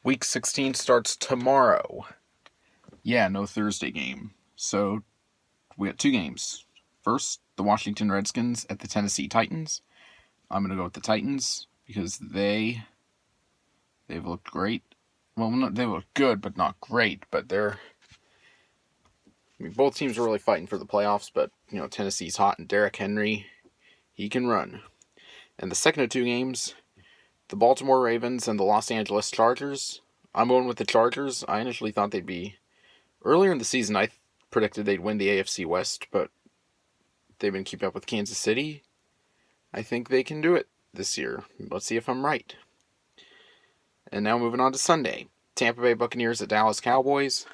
Week 16 starts tomorrow. Yeah, no Thursday game. So we got two games. First, the Washington Redskins at the Tennessee Titans. I'm going to go with the Titans because they've looked great. Well, they look good, but not great. But both teams are really fighting for the playoffs. But Tennessee's hot, and Derrick Henry, he can run. And the second of two games, the Baltimore Ravens and the Los Angeles Chargers. I'm going with the Chargers. I initially thought they'd be earlier in the season. I predicted they'd win the AFC West, but they've been keeping up with Kansas City. I think they can do it this year. Let's see if I'm right. And now moving on to Sunday. Tampa Bay Buccaneers at Dallas Cowboys.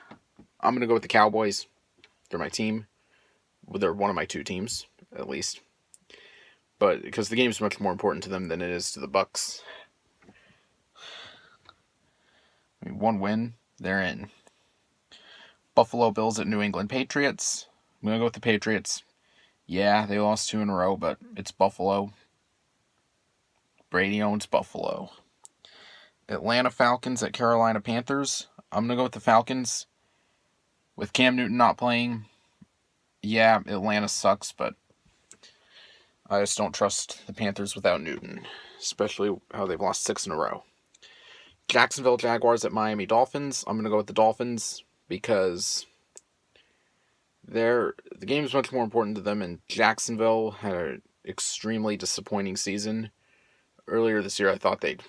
I'm going to go with the Cowboys. They're my team. Well, they're one of my two teams, at least. But because the game's much more important to them than it is to the Bucs. One win, they're in. Buffalo Bills at New England Patriots. I'm going to go with the Patriots. Yeah, they lost 2 in a row, but it's Buffalo. Brady owns Buffalo. Atlanta Falcons at Carolina Panthers. I'm going to go with the Falcons. With Cam Newton not playing, yeah, Atlanta sucks, but I just don't trust the Panthers without Newton, especially how they've lost 6 in a row. Jacksonville Jaguars at Miami Dolphins. I'm going to go with the Dolphins because the game is much more important to them, and Jacksonville had an extremely disappointing season. Earlier this year, I thought they'd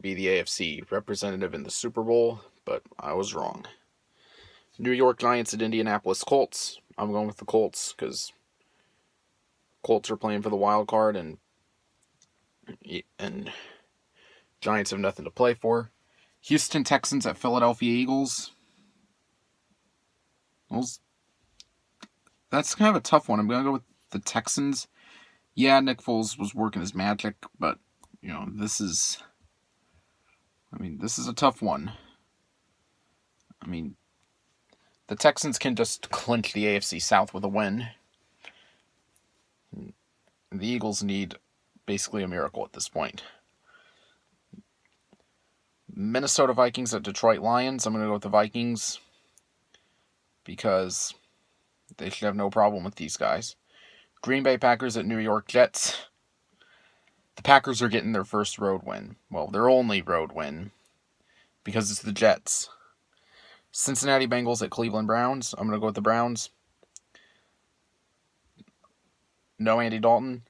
be the AFC representative in the Super Bowl, but I was wrong. New York Giants at Indianapolis Colts. I'm going with the Colts because Colts are playing for the wild card, and Giants have nothing to play for. Houston Texans at Philadelphia Eagles. Well, that's kind of a tough one. I'm going to go with the Texans. Yeah, Nick Foles was working his magic, but this is a tough one. The Texans can just clinch the AFC South with a win. The Eagles need basically a miracle at this point. Minnesota Vikings at Detroit Lions. I'm going to go with the Vikings because they should have no problem with these guys. Green Bay Packers at New York Jets. The Packers are getting their first road win. Well, their only road win because it's the Jets. Cincinnati Bengals at Cleveland Browns. I'm going to go with the Browns. No Andy Dalton.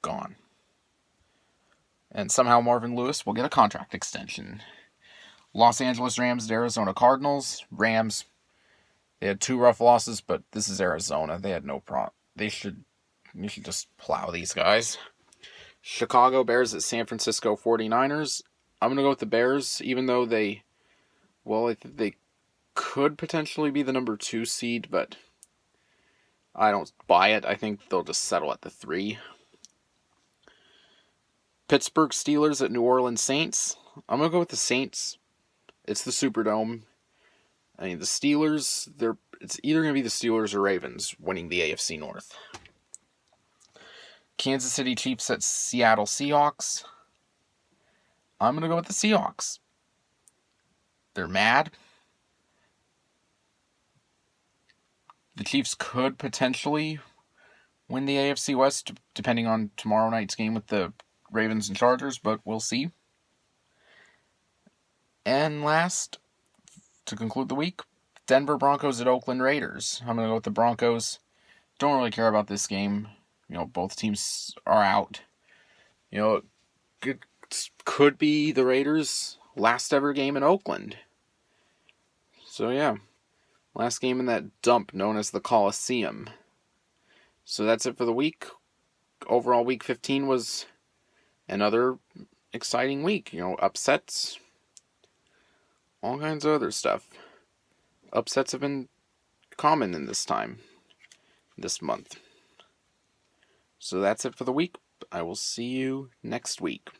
Gone. And somehow Marvin Lewis will get a contract extension. Los Angeles Rams at Arizona Cardinals. Rams, they had 2 rough losses, but this is Arizona. They had no problem. You should just plow these guys. Chicago Bears at San Francisco 49ers. I'm going to go with the Bears, even though I think they could potentially be the number 2 seed, but I don't buy it. I think they'll just settle at the 3. Pittsburgh Steelers at New Orleans Saints. I'm going to go with the Saints. It's the Superdome. The Steelers, it's either going to be the Steelers or Ravens winning the AFC North. Kansas City Chiefs at Seattle Seahawks. I'm going to go with the Seahawks. They're mad. The Chiefs could potentially win the AFC West, depending on tomorrow night's game with the Ravens and Chargers, but we'll see. And last, to conclude the week, Denver Broncos at Oakland Raiders. I'm going to go with the Broncos. Don't really care about this game. Both teams are out. It could be the Raiders' last ever game in Oakland. So yeah, last game in that dump known as the Coliseum. So that's it for the week. Overall, week 15 was another exciting week. Upsets, all kinds of other stuff. Upsets have been common in this month. So that's it for the week. I will see you next week.